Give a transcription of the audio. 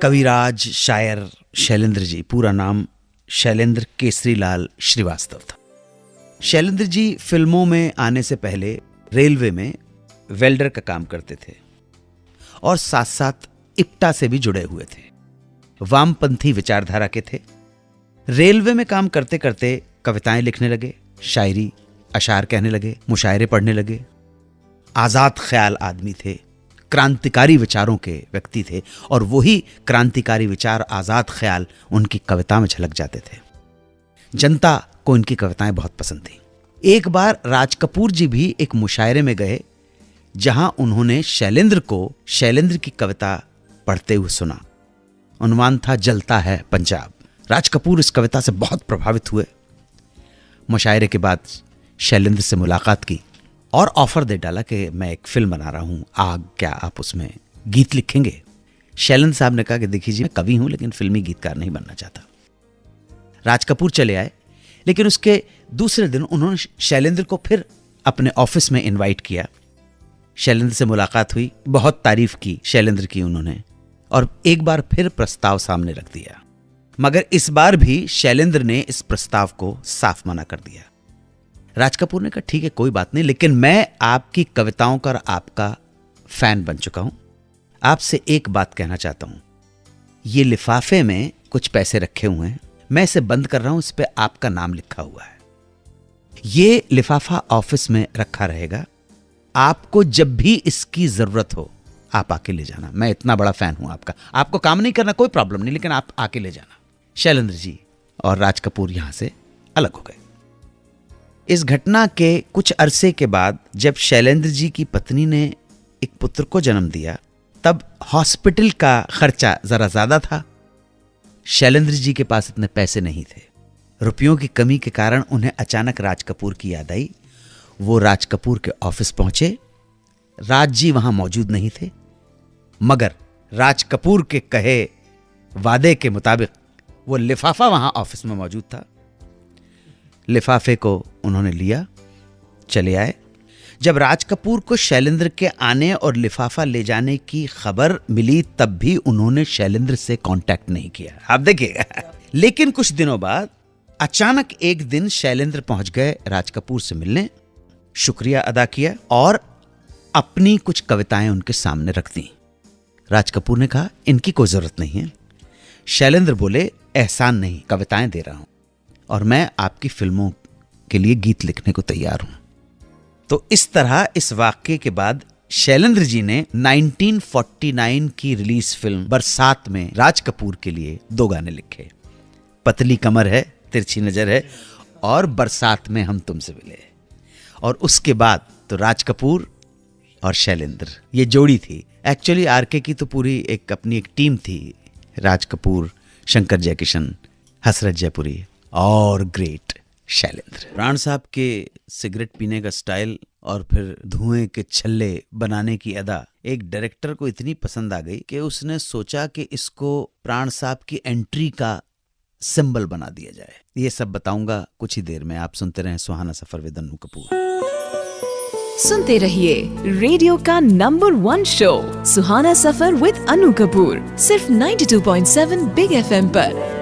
कविराज शायर शैलेंद्र जी, पूरा नाम शैलेंद्र केसरीलाल श्रीवास्तव था। शैलेंद्र जी फिल्मों में आने से पहले रेलवे में वेल्डर का काम करते थे और साथ साथ इप्टा से भी जुड़े हुए थे। वामपंथी विचारधारा के थे। रेलवे में काम करते करते कविताएं लिखने लगे, शायरी अशार कहने लगे, मुशायरे पढ़ने लगे। आजाद ख्याल आदमी थे, क्रांतिकारी विचारों के व्यक्ति थे और वही क्रांतिकारी विचार, आजाद ख्याल उनकी कविता में झलक जाते थे। जनता को इनकी कविताएं बहुत पसंद थी। एक बार राज कपूर जी भी एक मुशायरे में गए जहां उन्होंने शैलेंद्र की कविता पढ़ते हुए सुना। उन्वान था जलता है पंजाब। राज कपूर इस कविता से बहुत प्रभावित हुए। मुशायरे के बाद शैलेंद्र से मुलाकात की और ऑफर दे डाला कि मैं एक फिल्म बना रहा हूं आग, क्या आप उसमें गीत लिखेंगे? शैलेंद्र साहब ने कहा कि देखिए जी, मैं कवि हूं लेकिन फिल्मी गीतकार नहीं बनना चाहता। राज कपूर चले आए, लेकिन उसके दूसरे दिन उन्होंने शैलेंद्र को फिर अपने ऑफिस में इनवाइट किया। शैलेंद्र से मुलाकात हुई, बहुत तारीफ की शैलेंद्र की उन्होंने, और एक बार फिर प्रस्ताव सामने रख दिया। मगर इस बार भी शैलेंद्र ने इस प्रस्ताव को साफ मना कर दिया। राज कपूर ने कहा ठीक है, कोई बात नहीं, लेकिन मैं आपकी कविताओं का आपका फैन बन चुका हूं। आपसे एक बात कहना चाहता हूं। ये लिफाफे में कुछ पैसे रखे हुए हैं, मैं इसे बंद कर रहा हूं, इस पे आपका नाम लिखा हुआ है। ये लिफाफा ऑफिस में रखा रहेगा, आपको जब भी इसकी जरूरत हो आप आके ले जाना। मैं इतना बड़ा फैन हूं आपका, आपको काम नहीं करना कोई प्रॉब्लम नहीं, लेकिन आप आके ले जाना। शैलेंद्र जी और राज कपूर यहां से अलग हो गए। इस घटना के कुछ अरसे के बाद जब शैलेंद्र जी की पत्नी ने एक पुत्र को जन्म दिया, तब हॉस्पिटल का खर्चा जरा ज्यादा था। शैलेंद्र जी के पास इतने पैसे नहीं थे। रुपयों की कमी के कारण उन्हें अचानक राज कपूर की याद आई। वो राज कपूर के ऑफिस पहुंचे। राज जी वहां मौजूद नहीं थे, मगर राज कपूर के कहे वादे के मुताबिक वो लिफाफा वहां ऑफिस में मौजूद था। लिफाफे को उन्होंने लिया, चले आए। जब राज कपूर को शैलेंद्र के आने और लिफाफा ले जाने की खबर मिली, तब भी उन्होंने शैलेंद्र से कांटेक्ट नहीं किया। आप देखिएगा। लेकिन कुछ दिनों बाद अचानक एक दिन शैलेंद्र पहुंच गए राज कपूर से मिलने, शुक्रिया अदा किया और अपनी कुछ कविताएं उनके सामने रख दी। राज कपूर ने कहा इनकी कोई जरूरत नहीं है। शैलेंद्र बोले एहसान नहीं, कविताएं दे रहा हूं और मैं आपकी फिल्मों के लिए गीत लिखने को तैयार हूं। तो इस तरह इस वाक्य के बाद शैलेंद्र जी ने 1949 की रिलीज फिल्म बरसात में राज कपूर के लिए 2 गाने लिखे। पतली कमर है, तिरछी नजर है और बरसात में हम तुमसे मिले। और उसके बाद तो राज कपूर और शैलेंद्र ये जोड़ी थी। एक्चुअली आरके की तो पूरी अपनी एक टीम थी। राज कपूर, शंकर जयकिशन, हसरत जयपुरी और ग्रेट शैलेंद्र। प्राण साहब के सिगरेट पीने का स्टाइल और फिर धुएं के छल्ले बनाने की अदा एक डायरेक्टर को इतनी पसंद आ गई कि उसने सोचा कि इसको प्राण साहब की एंट्री का सिंबल बना दिया जाए। ये सब बताऊंगा कुछ ही देर में। आप सुनते रहें सुहाना सफर विद अन्नू कपूर। सुनते रहिए रेडियो का number 1 show Suhana suffer with Annu Kapoor, सिर्फ 92.7 बिग FM पर।